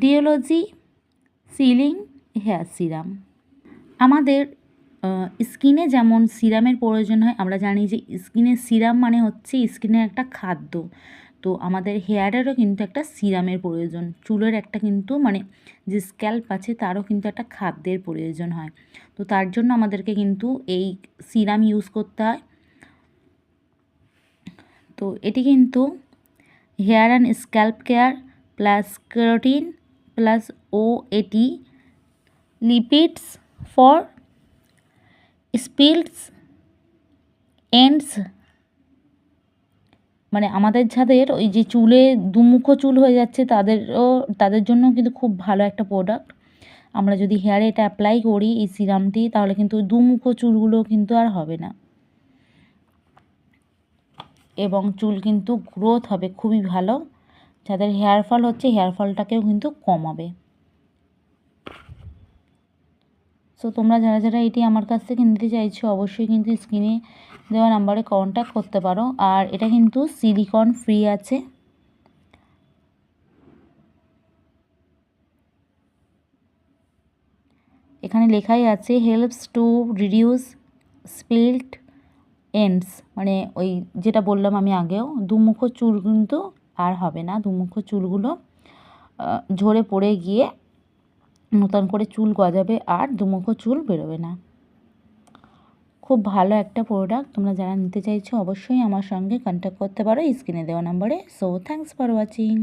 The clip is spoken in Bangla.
ডিওলজি সিলিং হেয়ার সিরাম। আমাদের স্কিনে যেমন সিরামের প্রয়োজন হয়, আমরা জানি যে স্কিনের সিরাম মানে হচ্ছে স্কিনের একটা খাদ্য। তো আমাদের হেয়ারেরও কিন্তু একটা সিরামের প্রয়োজন, চুলের একটা কিন্তু মানে যে স্ক্যাল্প আছে তারও কিন্তু একটা খাদ্যের প্রয়োজন হয়। তো তার জন্য আমাদেরকে কিন্তু এই সিরাম ইউজ করতে হয়। তো এটি কিন্তু hair and scalp care plus keratin plus OAT lipids for split ends, মানে আমাদের যাদের ওই যে চুলে দুমুখো চুল হয়ে যাচ্ছে তাদের জন্য কিন্তু খুব ভালো একটা প্রোডাক্ট। আমরা যদি হেয়ারে এটা অ্যাপ্লাই করি এই সিরামটি, তাহলে কিন্তু দুমুখো চুলগুলো কিন্তু আর হবে না এবং চুল কিন্তু গ্রোথ হবে খুবই ভালো। যাদের হেয়ার ফল হচ্ছে হেয়ার ফলটাকেও কিন্তু কমাবে। সো তোমরা যারা যারা এটি আমার কাছ থেকে নিতে চাইছো অবশ্যই কিন্তু স্ক্রিনে দেওয়া নাম্বারে কন্ট্যাক্ট করতে পারো। আর এটা কিন্তু সিলিকন ফ্রি আছে। এখানে লেখাই আছে helps to reduce split ends, মানে ওই যেটা বললাম আমি আগেও, দুমুখো চুল কিন্তু আর হবে না, দুমুখো চুলগুলো ঝরে পড়ে গিয়ে নতুন করে চুল গজাবে আর দুমুখো চুল বেরোবে না। খুব ভালো একটা প্রোডাক্ট। তোমরা যারা নিতে চাইছো অবশ্যই আমার সঙ্গে কন্ট্যাক্ট করতে পারো স্ক্রিনে দেওয়া নাম্বারে। So thanks for watching.